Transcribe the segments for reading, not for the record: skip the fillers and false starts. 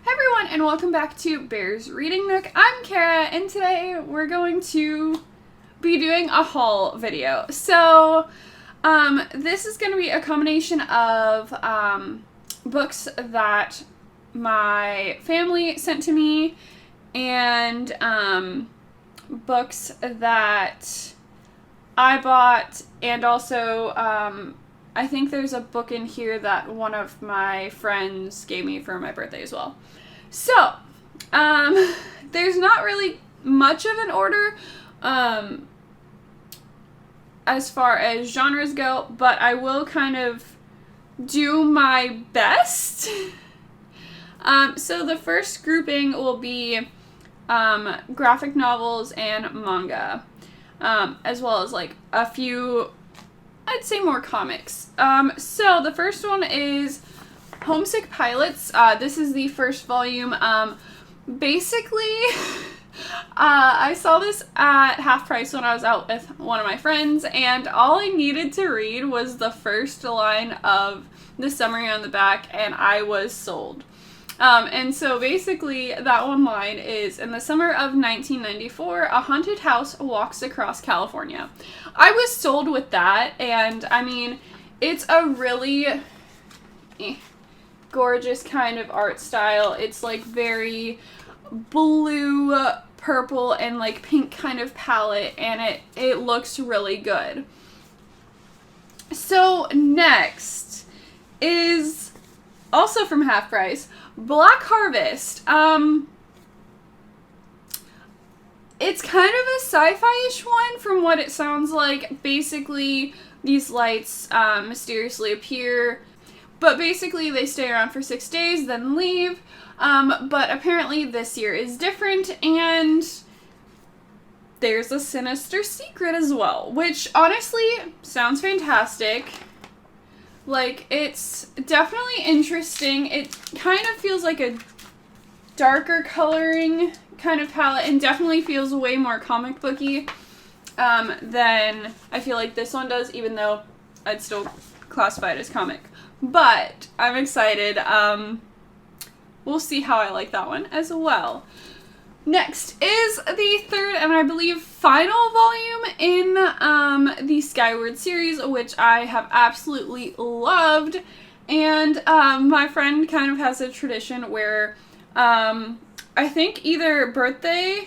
Hi everyone, and welcome back to Bear's Reading Nook. I'm Kara, and today we're going to be doing a haul video. So, this is going to be a combination of books that my family sent to me and books that I bought, and also I think there's a book in here that one of my friends gave me for my birthday as well. So, there's not really much of an order as far as genres go, but I will kind of do my best. So the first grouping will be graphic novels and manga, as well as like a few, I'd say more comics. So the first one is Homesick Pilots. This is the first volume. Basically, I saw this at half price when I was out with one of my friends, and all I needed to read was the first line of the summary on the back, and I was sold. And so basically that one line is, in the summer of 1994, a haunted house walks across California. I was sold with that, and I mean, it's a really gorgeous kind of art style. It's like very blue, purple, and like pink kind of palette, and it looks really good. So next is also from half price, Black Harvest. It's kind of a sci-fi-ish one from what it sounds like. Basically, these lights mysteriously appear, but basically they stay around for 6 days, then leave. But apparently this year is different, and there's a sinister secret as well, which honestly sounds fantastic. Like, it's definitely interesting. It kind of feels like a darker coloring kind of palette, and definitely feels way more comic booky than I feel like this one does, even though I'd still classify it as comic. But I'm excited. We'll see how I like that one as well. Next is the third and I believe final volume in the Skyward Series, which I have absolutely loved. And my friend kind of has a tradition where I think either birthday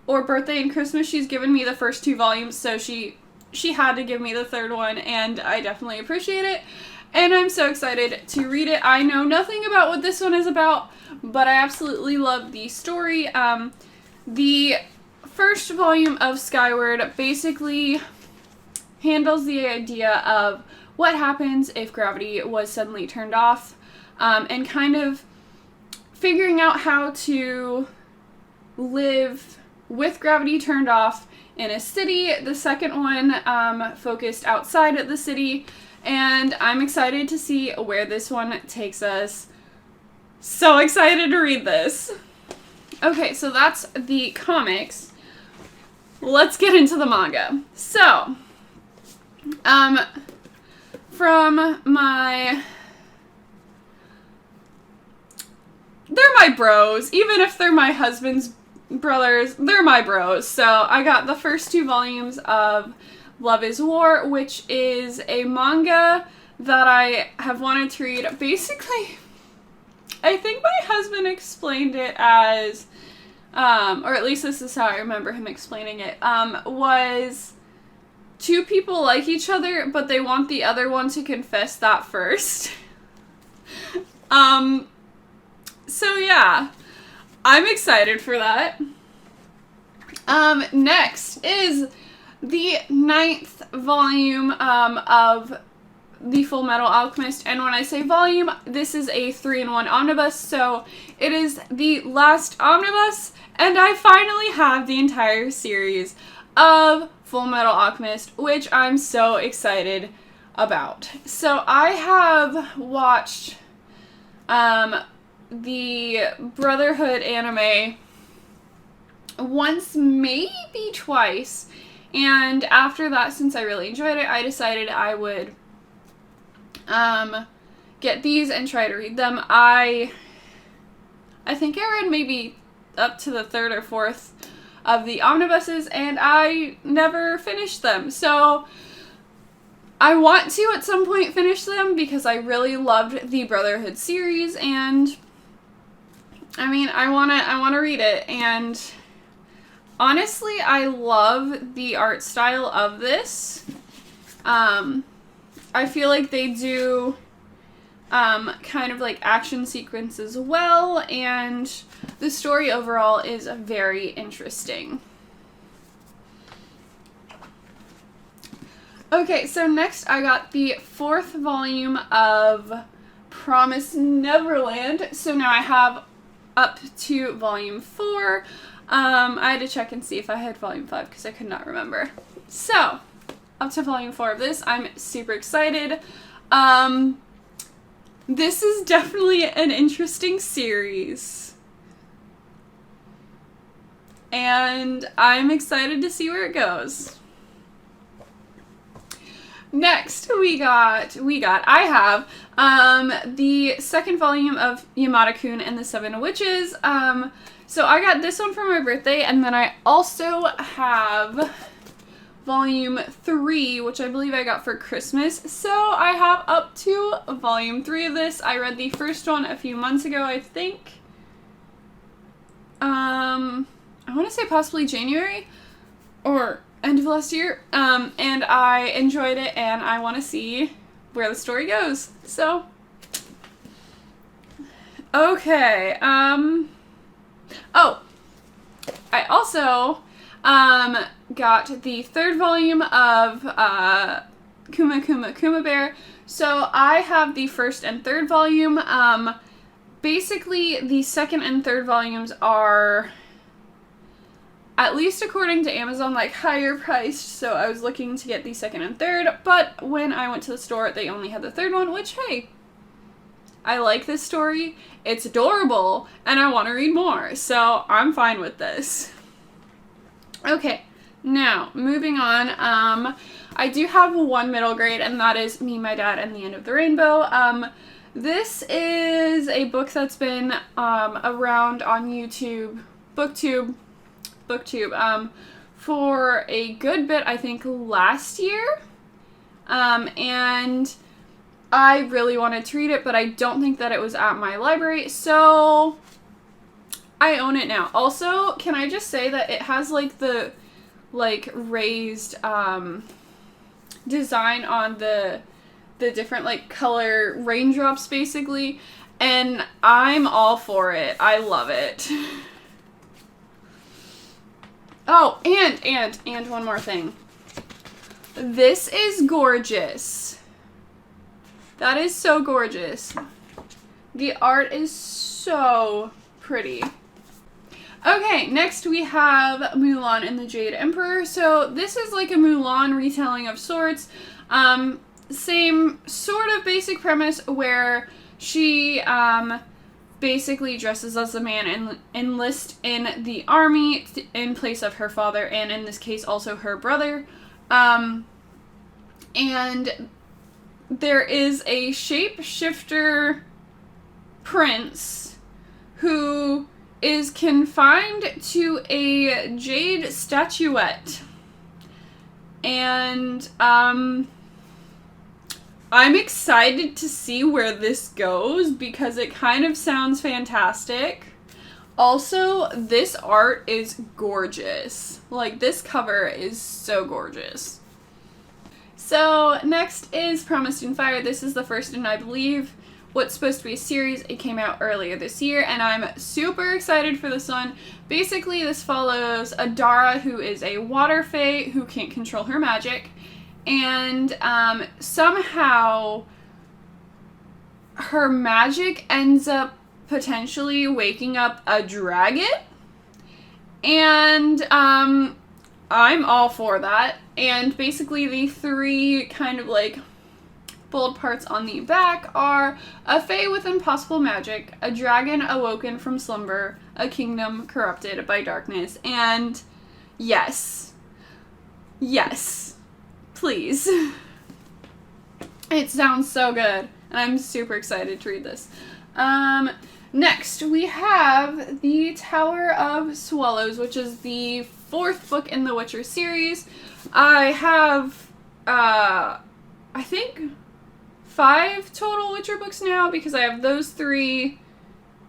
and Christmas, she's given me the first 2 volumes, so she had to give me the third one, and I definitely appreciate it. And I'm so excited to read it. I know nothing about what this one is about, but I absolutely love the story. The first volume of Skyward basically handles the idea of what happens if gravity was suddenly turned off, and kind of figuring out how to live with gravity turned off in a city. The second one focused outside of the city, and I'm excited to see where this one takes us. So excited to read this. Okay, so that's the comics. Let's get into the manga. So, from my... They're my bros. Even if they're my husband's brothers, they're my bros. So, I got the first 2 volumes of Love is War, which is a manga that I have wanted to read. Basically, I think my husband explained it as, or at least this is how I remember him explaining it, was 2 people like each other, but they want the other one to confess that first. So yeah, I'm excited for that. Next is the 9th volume of the Full Metal Alchemist, and when I say volume, this is a 3-in-1 omnibus, so it is the last omnibus, and I finally have the entire series of Full Metal Alchemist, which I'm so excited about. So I have watched the Brotherhood anime once, maybe twice, and after that, since I really enjoyed it, I decided I would get these and try to read them. I I think I read maybe up to the third or fourth of the omnibuses, and I never finished them. So I want to at some point finish them because I really loved the Brotherhood series, and I mean, I wanna read it. And honestly, I love the art style of this. I feel like they do kind of like action sequences well, and the story overall is very interesting. Okay, so next I got the 4th volume of Promised Neverland. So now I have up to volume 4. I had to check and see if I had volume 5 because I could not remember. So, up to volume 4 of this. I'm super excited. This is definitely an interesting series. And I'm excited to see where it goes. Next, I have the 2nd volume of Yamada-kun and the 7 Witches. So I got this one for my birthday, and then I also have volume 3, which I believe I got for Christmas. So I have up to volume 3 of this. I read the first one a few months ago, I think. I want to say possibly January or end of last year. And I enjoyed it, and I want to see where the story goes. So, okay. Oh, I also got the 3rd volume of Kuma Kuma Kuma Bear. So I have the 1st and 3rd volume. Basically, the 2nd and 3rd volumes are, at least according to Amazon, like higher priced. So I was looking to get the 2nd and 3rd, but when I went to the store, they only had the 3rd one, which, hey, I like this story. It's adorable, and I want to read more, so I'm fine with this. Okay, now, moving on, I do have one middle grade, and that is Me, My Dad, and the End of the Rainbow. This is a book that's been around on YouTube, BookTube, for a good bit, I think, last year, and I really wanted to read it, but I don't think that it was at my library, so I own it now. Also, can I just say that it has, like, the, like, raised, design on the different, like, color raindrops, basically, and I'm all for it. I love it. Oh, and one more thing. This is gorgeous. That is so gorgeous. The art is so pretty. Okay, next we have Mulan and the Jade Emperor. So this is like a Mulan retelling of sorts. Same sort of basic premise where she basically dresses as a man and enlists in the army in place of her father, and in this case also her brother. And there is a shapeshifter prince who is confined to a jade statuette. And I'm excited to see where this goes because it kind of sounds fantastic. Also, this art is gorgeous. Like, this cover is so gorgeous. So, next is Promised in Fire. This is the first in, I believe, what's supposed to be a series. It came out earlier this year, and I'm super excited for this one. Basically, this follows Adara, who is a water fae who can't control her magic, and somehow her magic ends up potentially waking up a dragon, and I'm all for that. And basically the 3 kind of like bold parts on the back are a fae with impossible magic, a dragon awoken from slumber, a kingdom corrupted by darkness, and yes, please. It sounds so good, and I'm super excited to read this. Next, we have The Tower of Swallows, which is the 4th book in the Witcher series. I have, I think 5 total Witcher books now, because I have those 3,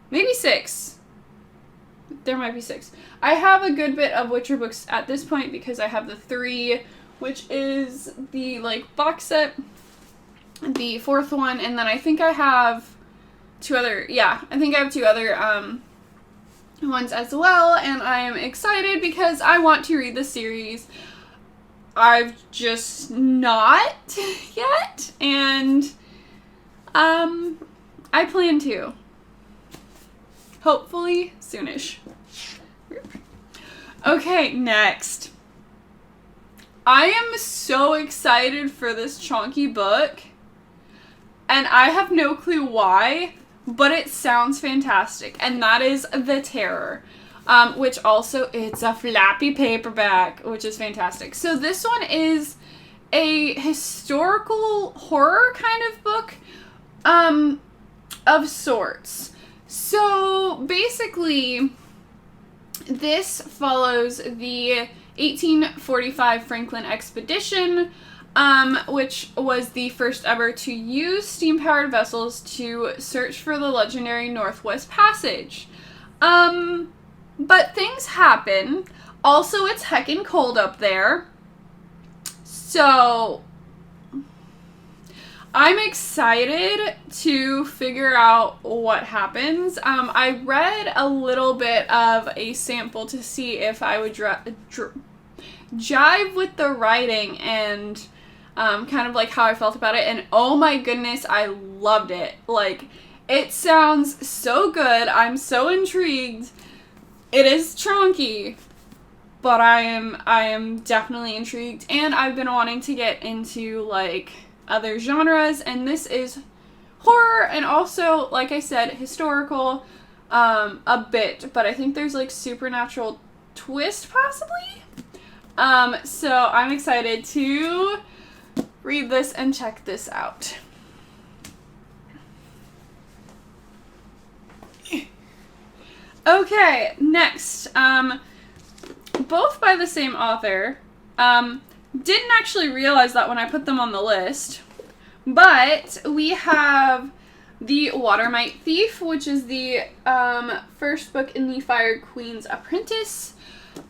maybe 6. There might be 6. I have a good bit of Witcher books at this point, because I have the 3, which is the, like, box set, the 4th one, and then I think I have 2 other, I think I have 2 other, ones as well, and I am excited because I want to read the series. I've just not yet, and, I plan to. Hopefully soonish. Okay, next. I am so excited for this chonky book, and I have no clue why, but it sounds fantastic, and that is The Terror, which also, it's a flappy paperback, which is fantastic. So this one is a historical horror kind of book, of sorts. So basically, this follows the 1845 Franklin expedition, which was the first ever to use steam-powered vessels to search for the legendary Northwest Passage. But things happen. Also, it's heckin' cold up there. So, I'm excited to figure out what happens. I read a little bit of a sample to see if I would jive with the writing and kind of like how I felt about it, and oh my goodness, I loved it. Like, it sounds so good. I'm so intrigued. It is chonky, but I am definitely intrigued, and I've been wanting to get into like other genres, and this is horror and also, like I said, historical a bit, but I think there's like supernatural twist possibly. So I'm excited to read this and check this out. Okay, next, both by the same author. Didn't actually realize that when I put them on the list, but we have The Watermite Thief, which is the first book in the Fire Queen's Apprentice,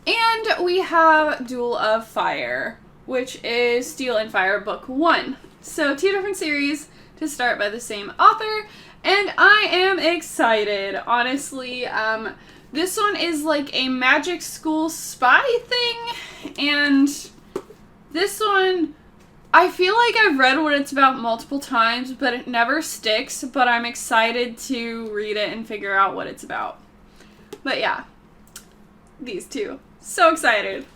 and we have Duel of Fire, which is Steel and Fire Book 1. So 2 different series to start by the same author, and I am excited, honestly. This one is like a magic school spy thing, and this one, I feel like I've read what it's about multiple times, but it never sticks, but I'm excited to read it and figure out what it's about. But yeah, these 2. So excited.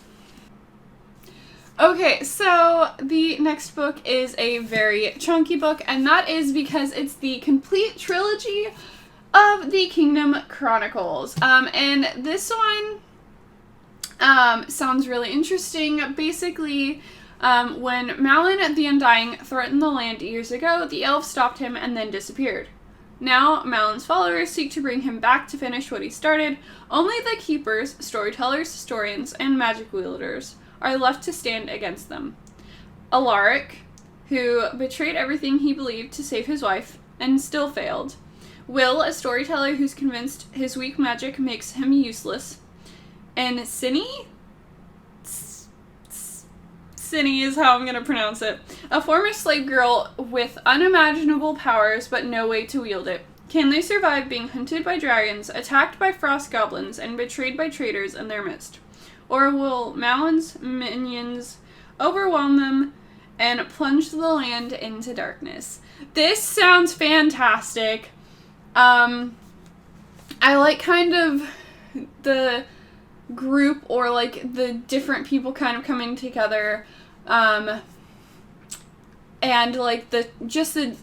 Okay, so the next book is a very chunky book, and that is because it's the complete trilogy of the Kingdom Chronicles. And this one sounds really interesting. Basically, when Mulan the Undying threatened the land years ago, the elves stopped him and then disappeared. Now, Mulan's followers seek to bring him back to finish what he started. Only the keepers, storytellers, historians, and magic wielders are left to stand against them. Alaric, who betrayed everything he believed to save his wife, and still failed. Will, a storyteller who's convinced his weak magic makes him useless. And Cinny? Cinny is how I'm going to pronounce it. A former slave girl with unimaginable powers but no way to wield it. Can they survive being hunted by dragons, attacked by frost goblins, and betrayed by traitors in their midst? Or will Mulan's minions overwhelm them and plunge the land into darkness? This sounds fantastic. I like kind of the group, or like the different people kind of coming together, and like the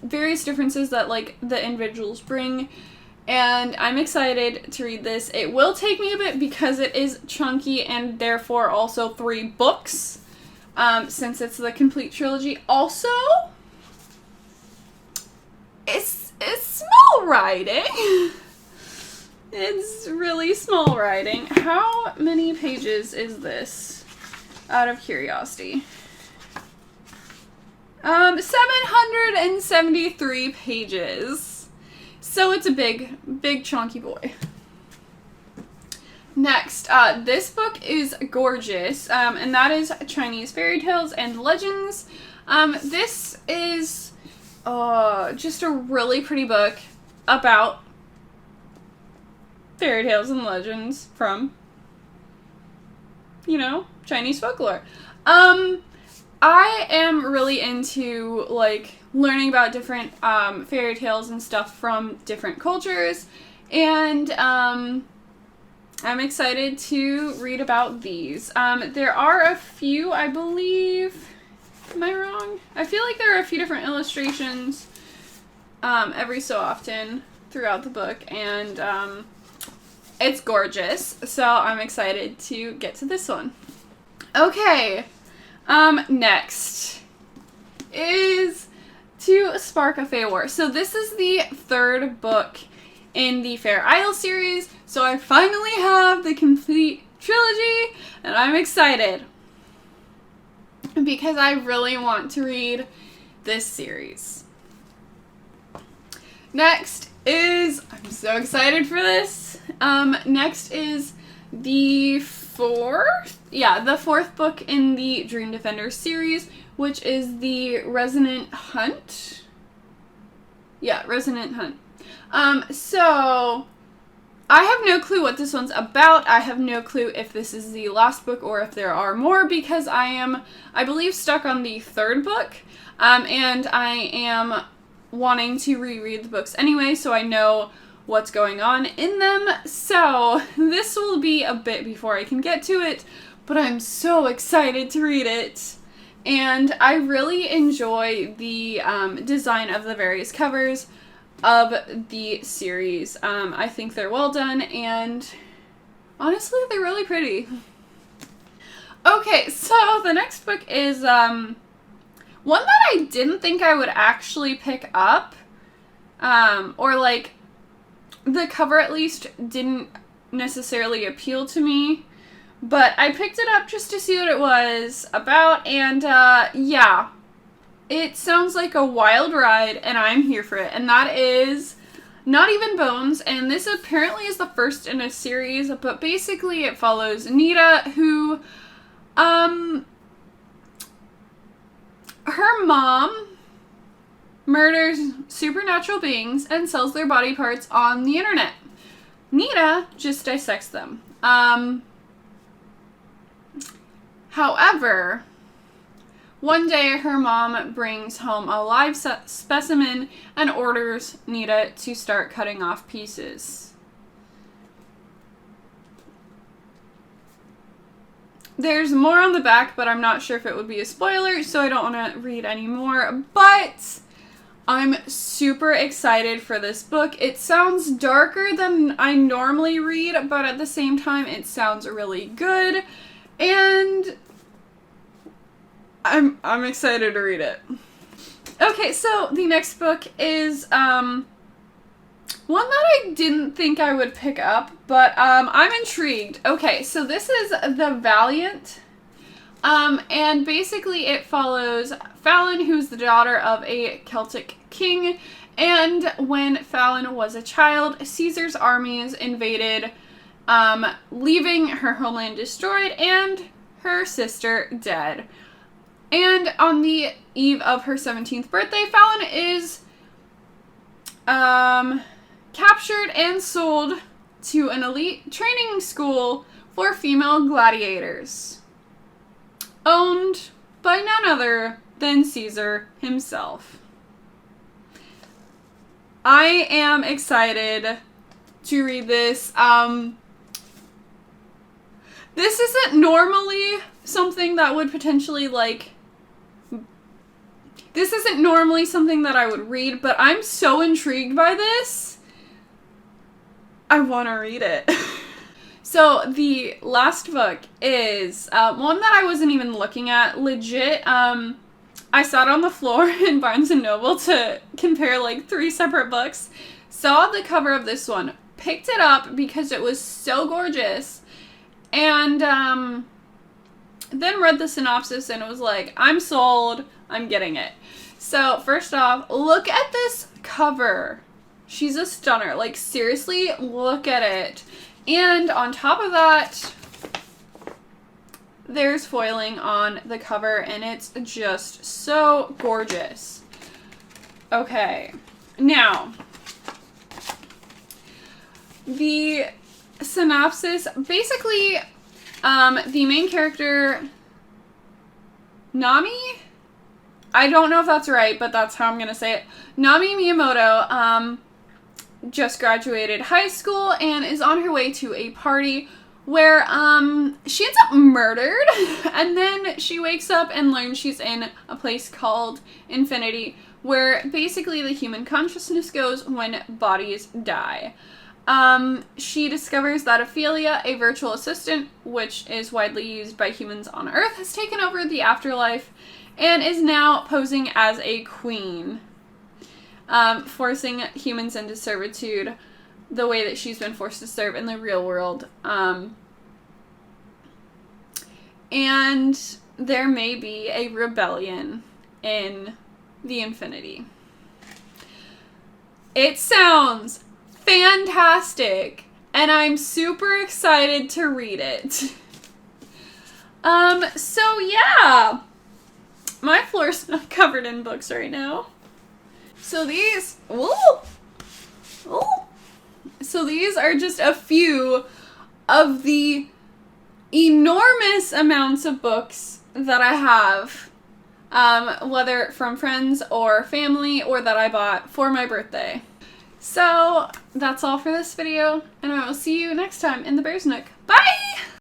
various differences that like the individuals bring. And I'm excited to read this. It will take me a bit because it is chunky and therefore also 3 books, since it's the complete trilogy. Also, it's small writing. It's really small writing. How many pages is this? Out of curiosity. 773 pages. So it's a big chunky boy. Next, this book is gorgeous, and that is Chinese Fairy Tales and Legends. This is just a really pretty book about fairy tales and legends from, Chinese folklore. I am really into, learning about different fairy tales and stuff from different cultures, and I'm excited to read about these. There are a few, I believe. Am I wrong? I feel like there are a few different illustrations every so often throughout the book, and it's gorgeous. So I'm excited to get to this one. Okay. Next is To Spark a Fey War. So this is the third book in the Fair Isle series, so I finally have the complete trilogy, and I'm excited because I really want to read this series. Next is, I'm so excited for this, next is the fourth book in the Dream Defender series, which is the Resonant Hunt. Yeah, Resonant Hunt. So I have no clue what this one's about. I have no clue if this is the last book or if there are more, because I believe, stuck on the third book, and I am wanting to reread the books anyway, so I know what's going on in them. So this will be a bit before I can get to it, but I'm so excited to read it. And I really enjoy the design of the various covers of the series. I think they're well done, and honestly, they're really pretty. Okay, so the next book is one that I didn't think I would actually pick up, or the cover at least didn't necessarily appeal to me, but I picked it up just to see what it was about, and yeah. It sounds like a wild ride, and I'm here for it. And that is Not Even Bones, and this apparently is the first in a series, but basically it follows Nita, who, her mom murders supernatural beings and sells their body parts on the internet. Nita just dissects them. However, one day, her mom brings home a live specimen and orders Nita to start cutting off pieces. There's more on the back, but I'm not sure if it would be a spoiler, so I don't want to read any more. But I'm super excited for this book. It sounds darker than I normally read, but at the same time, it sounds really good. And I'm excited to read it. Okay, so the next book is one that I didn't think I would pick up, but I'm intrigued. Okay, so this is The Valiant, and basically it follows Fallon, who's the daughter of a Celtic king, and when Fallon was a child, Caesar's armies invaded, leaving her homeland destroyed and her sister dead. And on the eve of her 17th birthday, Fallon is captured and sold to an elite training school for female gladiators, owned by none other than Caesar himself. I am excited to read this. This isn't normally something that would potentially, this isn't normally something that I would read, but I'm so intrigued by this. I want to read it. So the last book is one that I wasn't even looking at. Legit, I sat on the floor in Barnes & Noble to compare 3 separate books. Saw the cover of this one. picked it up because it was so gorgeous, and then read the synopsis and it was like, I'm sold, I'm getting it. So first off, look at this cover. She's a stunner. Like, seriously, look at it. And on top of that, there's foiling on the cover, and it's just so gorgeous. Okay, now, the synopsis, basically, the main character, Nami? I don't know if that's right, but that's how I'm gonna say it. Nami Miyamoto, just graduated high school and is on her way to a party where, she ends up murdered, and then she wakes up and learns she's in a place called Infinity, where basically the human consciousness goes when bodies die. She discovers that Ophelia, a virtual assistant, which is widely used by humans on Earth, has taken over the afterlife and is now posing as a queen, forcing humans into servitude the way that she's been forced to serve in the real world. And there may be a rebellion in the Infinity. It sounds fantastic, and I'm super excited to read it. So yeah, my floor's not covered in books right now. So these, so these are just a few of the enormous amounts of books that I have, whether from friends or family or that I bought for my birthday. So that's all for this video, and I will see you next time in the Bear's Nook. Bye!